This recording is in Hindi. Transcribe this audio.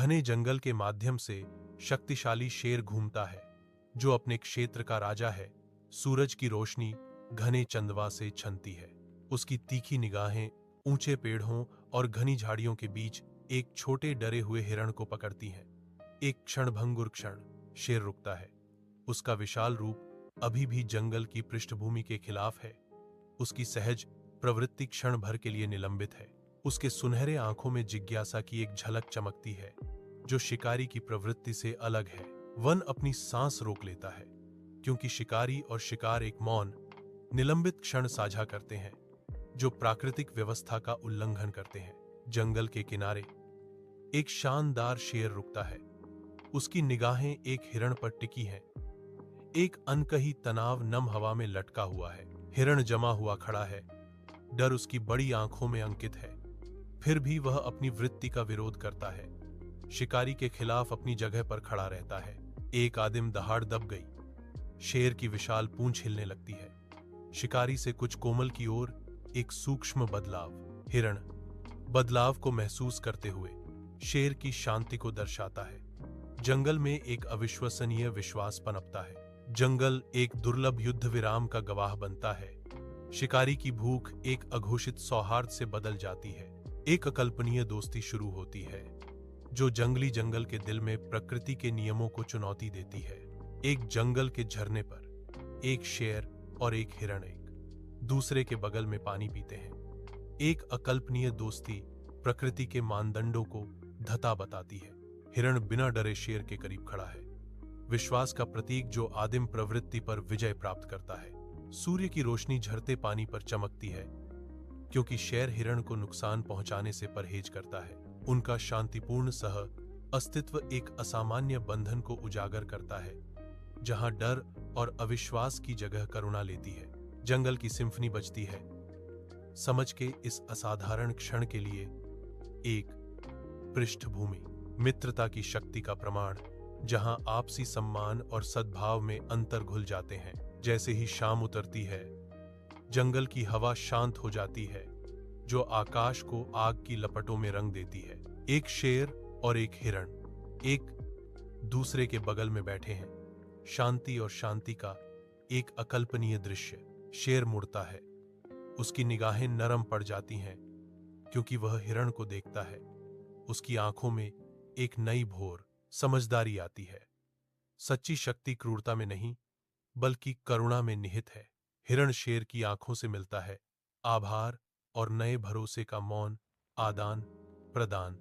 घने जंगल के माध्यम से शक्तिशाली शेर घूमता है, जो अपने क्षेत्र का राजा है। सूरज की रोशनी घने चंदवा से छनती है। उसकी तीखी निगाहें ऊंचे पेड़ों और घनी झाड़ियों के बीच एक छोटे डरे हुए हिरण को पकड़ती हैं। एक क्षणभंगुर क्षण शेर रुकता है। उसका विशाल रूप अभी भी जंगल की पृष्ठभूमि के खिलाफ है। उसकी सहज प्रवृत्ति क्षण भर के लिए निलंबित है। उसके सुनहरे आंखों में जिज्ञासा की एक झलक चमकती है, जो शिकारी की प्रवृत्ति से अलग है। वन अपनी सांस रोक लेता है, क्योंकि शिकारी और शिकार एक मौन, निलंबित क्षण साझा करते हैं, जो प्राकृतिक व्यवस्था का उल्लंघन करते हैं। जंगल के किनारे एक शानदार शेर रुकता है। उसकी निगाहें एक हिरण पर टिकी हैं। एक अनकही तनाव नम हवा में लटका हुआ है। हिरण जमा हुआ खड़ा है, डर उसकी बड़ी आंखों में अंकित है। फिर भी वह अपनी वृत्ति का विरोध करता है, शिकारी के खिलाफ अपनी जगह पर खड़ा रहता है। एक आदिम दहाड़ दब गई। शेर की विशाल पूंछ हिलने लगती है। शिकारी से कुछ कोमल की ओर एक सूक्ष्म बदलाव। हिरण बदलाव को महसूस करते हुए शेर की शांति को दर्शाता है। जंगल में एक अविश्वसनीय विश्वास पनपता है। जंगल एक दुर्लभ युद्ध विराम का गवाह बनता है। शिकारी की भूख एक अघोषित सौहार्द से बदल जाती है। एक अकल्पनीय दोस्ती शुरू होती है, जो जंगली जंगल के दिल में प्रकृति के नियमों को चुनौती देती है। एक जंगल के झरने पर एक शेर और एक हिरण एक दूसरे के बगल में पानी पीते हैं। एक अकल्पनीय दोस्ती प्रकृति के मानदंडों को धता बताती है। हिरण बिना डरे शेर के करीब खड़ा है, विश्वास का प्रतीक जो आदिम प्रवृत्ति पर विजय प्राप्त करता है। सूर्य की रोशनी झरते पानी पर चमकती है, क्योंकि शेर हिरण को नुकसान पहुंचाने से परहेज करता है। उनका शांतिपूर्ण सह अस्तित्व एक असामान्य बंधन को उजागर करता है, जहां डर और अविश्वास की जगह करुणा लेती है। जंगल की सिम्फनी बजती है, समझ के इस असाधारण क्षण के लिए एक पृष्ठभूमि, मित्रता की शक्ति का प्रमाण, जहां आपसी सम्मान और सद्भाव में अंतर घुल जाते हैं। जैसे ही शाम उतरती है, जंगल की हवा शांत हो जाती है, जो आकाश को आग की लपटों में रंग देती है। एक शेर और एक हिरण एक दूसरे के बगल में बैठे हैं। शांति और शांति का एक अकल्पनीय दृश्य। शेर मुड़ता है, उसकी निगाहें नरम पड़ जाती हैं, क्योंकि वह हिरण को देखता है। उसकी आंखों में एक नई भोर, समझदारी आती है। सच्ची शक्ति क्रूरता में नहीं, बल्कि करुणा में निहित है। हिरण शेर की आंखों से मिलता है, आभार और नए भरोसे का मौन आदान प्रदान